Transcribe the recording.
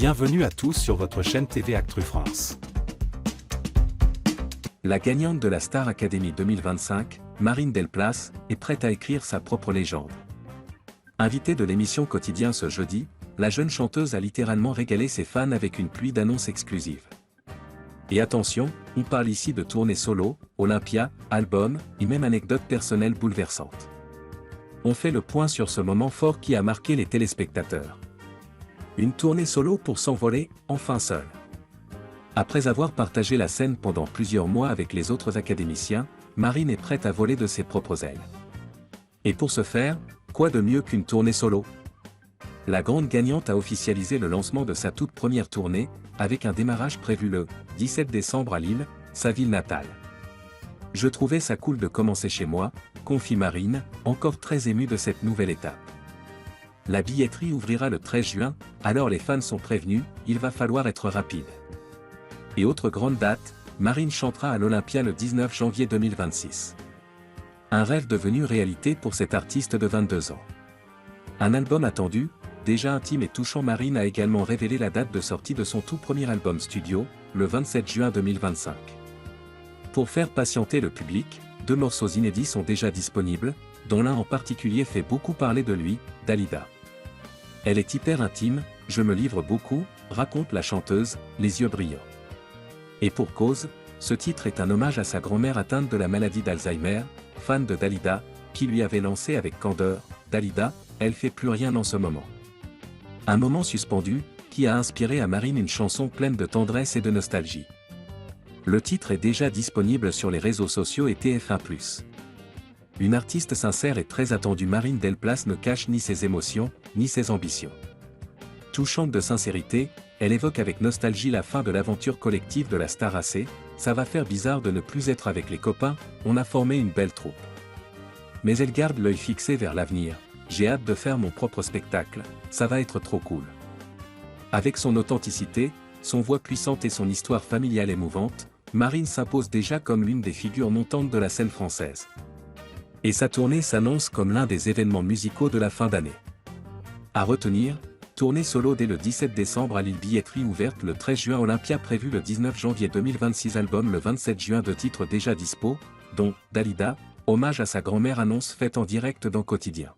Bienvenue à tous sur votre chaîne TV Actu France. La gagnante de la Star Academy 2025, Marine Delplace, est prête à écrire sa propre légende. Invitée de l'émission Quotidien ce jeudi, la jeune chanteuse a littéralement régalé ses fans avec une pluie d'annonces exclusives. Et attention, on parle ici de tournée solo, Olympia, album, et même anecdotes personnelles bouleversantes. On fait le point sur ce moment fort qui a marqué les téléspectateurs. Une tournée solo pour s'envoler, enfin seule. Après avoir partagé la scène pendant plusieurs mois avec les autres académiciens, Marine est prête à voler de ses propres ailes. Et pour ce faire, quoi de mieux qu'une tournée solo? La grande gagnante a officialisé le lancement de sa toute première tournée, avec un démarrage prévu le 17 décembre à Lille, sa ville natale. Je trouvais ça cool de commencer chez moi, confie Marine, encore très émue de cette nouvelle étape. La billetterie ouvrira le 13 juin, alors les fans sont prévenus, il va falloir être rapide. Et autre grande date, Marine chantera à l'Olympia le 19 janvier 2026. Un rêve devenu réalité pour cette artiste de 22 ans. Un album attendu, déjà intime et touchant. Marine a également révélé la date de sortie de son tout premier album studio, le 27 juin 2025. Pour faire patienter le public, 2 morceaux inédits sont déjà disponibles, dont l'un en particulier fait beaucoup parler de lui, Dalida. Elle est hyper intime, je me livre beaucoup, raconte la chanteuse, les yeux brillants. Et pour cause, ce titre est un hommage à sa grand-mère atteinte de la maladie d'Alzheimer, fan de Dalida, qui lui avait lancé avec candeur, Dalida, elle fait plus rien en ce moment. Un moment suspendu, qui a inspiré à Marine une chanson pleine de tendresse et de nostalgie. Le titre est déjà disponible sur les réseaux sociaux et TF1+. Une artiste sincère et très attendue, Marine Delplace ne cache ni ses émotions, ni ses ambitions. Touchante de sincérité, elle évoque avec nostalgie la fin de l'aventure collective de la Star AC, ça va faire bizarre de ne plus être avec les copains, on a formé une belle troupe. Mais elle garde l'œil fixé vers l'avenir, j'ai hâte de faire mon propre spectacle, ça va être trop cool. Avec son authenticité, son voix puissante et son histoire familiale émouvante, Marine s'impose déjà comme l'une des figures montantes de la scène française. Et sa tournée s'annonce comme l'un des événements musicaux de la fin d'année. À retenir, tournée solo dès le 17 décembre à Lille, billetterie ouverte le 13 juin, Olympia prévu le 19 janvier 2026, album le 27 juin, 2 titres déjà dispo, dont Dalida, hommage à sa grand-mère, annonce faite en direct dans Quotidien.